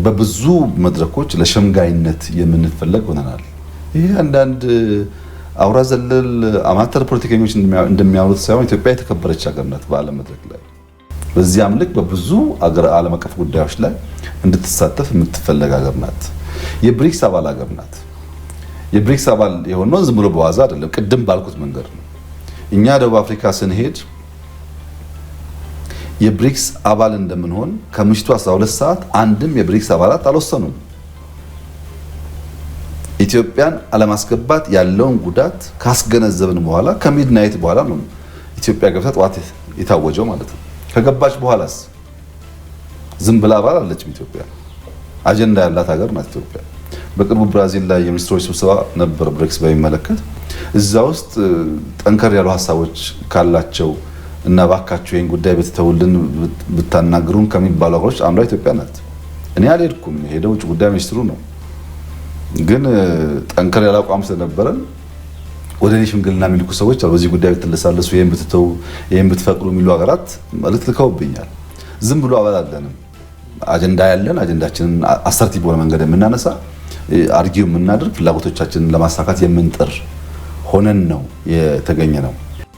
በብዙ መድረኮች ለሸምጋይነት የምንፈለግ ሆነናል። ይሄ አንዳንድ አውራ ዘለል አማተር ፖለቲከኞች እንደሚያወሩት ሳይሆን ኢትዮጵያ የተከበረች ሀገር ናት በዓለም መድረክ ላይ። በዚያም ልክ በብዙ ዓለም አቀፍ ጉዳዮች ላይ እንድትሳተፍ የምትፈለግ ሀገር ናት። የብሪክስ አባል ሀገር ናት። የብሪክስ አባል የሆነው ዝም ብሎ በዋዛ አይደለም። ቅድም ባልኩት መንገድ ነው። እኛ ደቡብ አፍሪካ ስንሄድ የብሪክስ አባል እንደምንሆን ከምሽቱ 12 ሰዓት አንድም የብሪክስ አባላት አልወሰኑም። ኢትዮጵያን አለማስገባት ያለውን ጉዳት ካስገነዘብን በኋላ ከሚድናይት በኋላ ነው ኢትዮጵያ ገብታ ጠዋት የታወጀው ማለት ነው። ከገባች በኋላስ ዝም ብላ አባል አለችም። ኢትዮጵያ አጀንዳ ያላት ሀገር ናት ኢትዮጵያ። በቅርቡ ብራዚል ላይ የሚኒስትሮች ስብሰባ ነበር ብሪክስ በሚመለከት። እዛ ውስጥ ጠንከር ያሉ ሀሳቦች ካላቸው እና ባካችሁ ይሄን ጉዳይ በተተውልን ብታናግሩን ከሚባሉ ሀገሮች አንዷ ኢትዮጵያ ናት። እኔ አልሄድኩም፣ ሄደው ውጭ ጉዳይ ሚኒስትሩ ነው። ግን ጠንከር ያለ አቋም ስለነበረን ወደ እኔ ሽምግልና የሚልኩ ሰዎች አሉ። በዚህ ጉዳይ ብትለሳለሱ፣ ይሄን ብትተው፣ ይሄን ብትፈቅዱ የሚሉ ሀገራት መልእክት ልከውብኛል። ዝም ብሎ አባል አለንም። አጀንዳ ያለን አጀንዳችንን አሰርቲቭ በሆነ መንገድ የምናነሳ አርጊው የምናደርግ ፍላጎቶቻችንን ለማሳካት የምንጥር ሆነን ነው የተገኘ ነው።